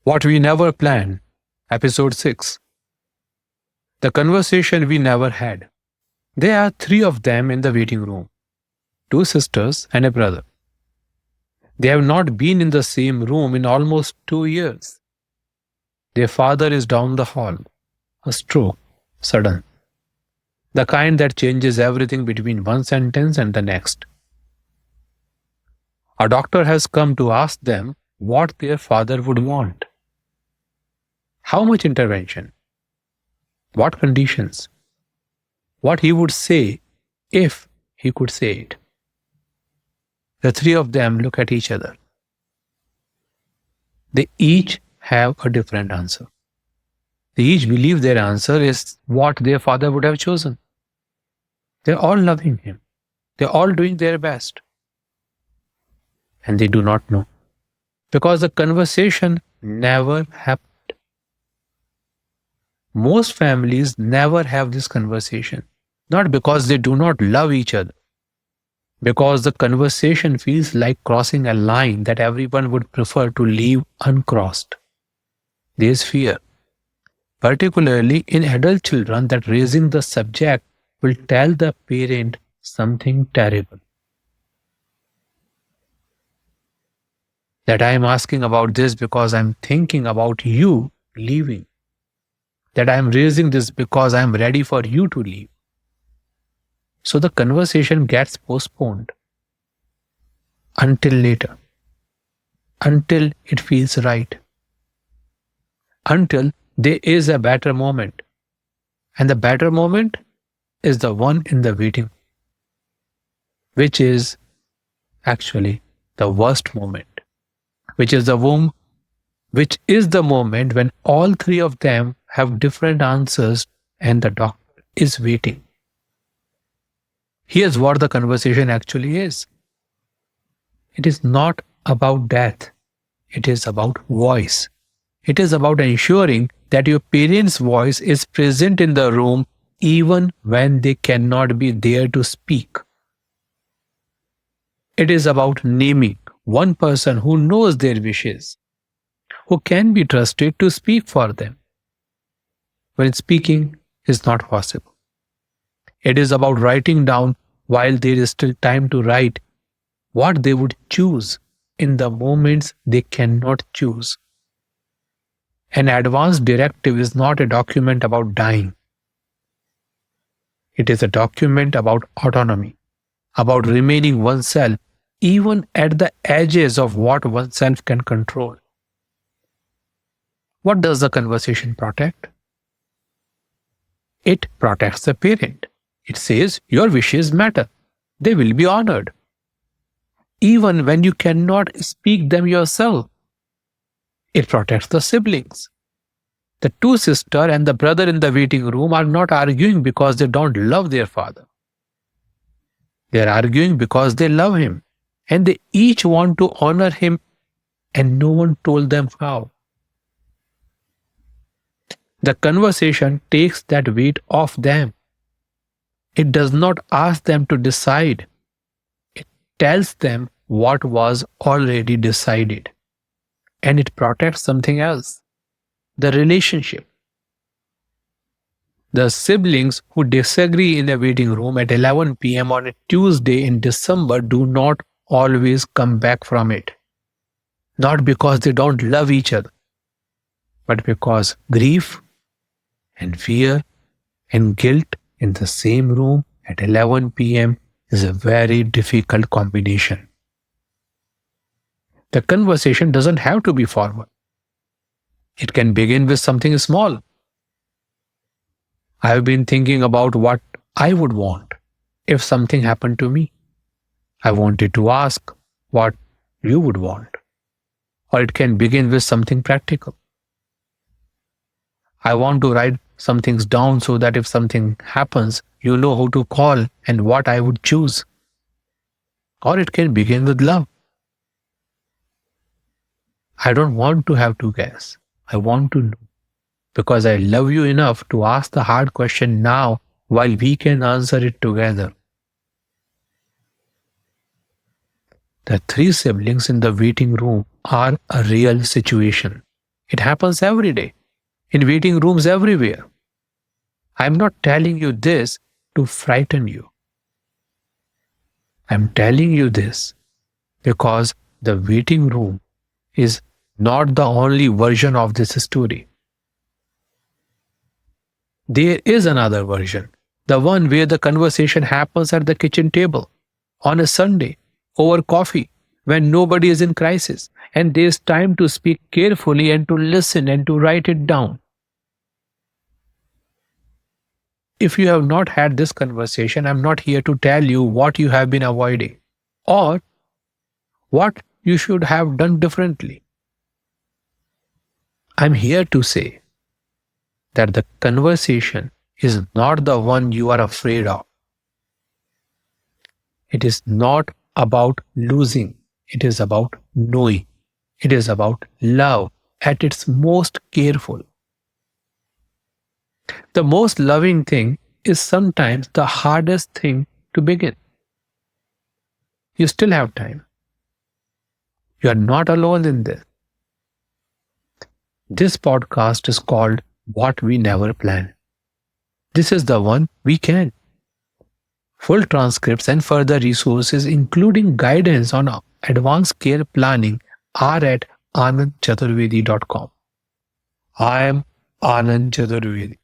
What We Never Planned, Episode 6. The Conversation We Never Had. There are three of them in the waiting room, two sisters and a brother. They have not been in the same room in almost 2 years. Their father is down the hall. A stroke, sudden. The kind that changes everything between one sentence and the next. A doctor has come to ask them what their father would want. How much intervention? What conditions? What he would say if he could say it. The three of them look at each other. They each have a different answer. They each believe their answer is what their father would have chosen. They're all loving him. They're all doing their best. And they do not know. Because the conversation never happened. Most families never have this conversation. Not because they do not love each other. Because the conversation feels like crossing a line that everyone would prefer to leave uncrossed. There is fear, particularly in adult children, that raising the subject will tell the parent something terrible. That I am asking about this because I am thinking about you leaving. That I am raising this because I am ready for you to leave. So the conversation gets postponed until later, until it feels right, until there is a better moment. And the better moment is the one in the waiting, which is actually the worst moment, which is the moment when all three of them have different answers and the doctor is waiting. Here's what the conversation actually is. It is not about death. It is about voice. It is about ensuring that your parents' voice is present in the room even when they cannot be there to speak. It is about naming one person who knows their wishes, who can be trusted to speak for them when speaking is not possible. It is about writing down, while there is still time to write, what they would choose in the moments they cannot choose. An advance directive is not a document about dying. It is a document about autonomy, about remaining oneself even at the edges of what oneself can control. What does the conversation protect? It protects the parent. It says your wishes matter. They will be honored. Even when you cannot speak them yourself. It protects the siblings. The two sisters and the brother in the waiting room are not arguing because they don't love their father. They are arguing because they love him. And they each want to honor him, and no one told them how. The conversation takes that weight off them. It does not ask them to decide. It tells them what was already decided. And it protects something else. The relationship. The siblings who disagree in a waiting room at 11 p.m. on a Tuesday in December do not always come back from it. Not because they don't love each other, but because grief and fear and guilt in the same room at 11 p.m. is a very difficult combination. The conversation doesn't have to be formal. It can begin with something small. I have been thinking about what I would want if something happened to me. I wanted to ask what you would want. Or it can begin with something practical. I want to write some things down so that if something happens, you know who to call and what I would choose. Or it can begin with love. I don't want to have to guess. I want to know. Because I love you enough to ask the hard question now while we can answer it together. The three siblings in the waiting room are a real situation. It happens every day, in waiting rooms everywhere. I'm not telling you this to frighten you. I'm telling you this because the waiting room is not the only version of this story. There is another version, the one where the conversation happens at the kitchen table on a Sunday over coffee when nobody is in crisis and there's time to speak carefully and to listen and to write it down. If you have not had this conversation, I'm not here to tell you what you have been avoiding or what you should have done differently. I'm here to say that the conversation is not the one you are afraid of. It is not about losing. It is about knowing. It is about love at its most careful. The most loving thing is sometimes the hardest thing to begin. You still have time. You are not alone in this. This podcast is called What We Never Planned. This is the one we can. Full transcripts and further resources, including guidance on advanced care planning, are at anandchaturvedi.com. I am Anand Chaturvedi.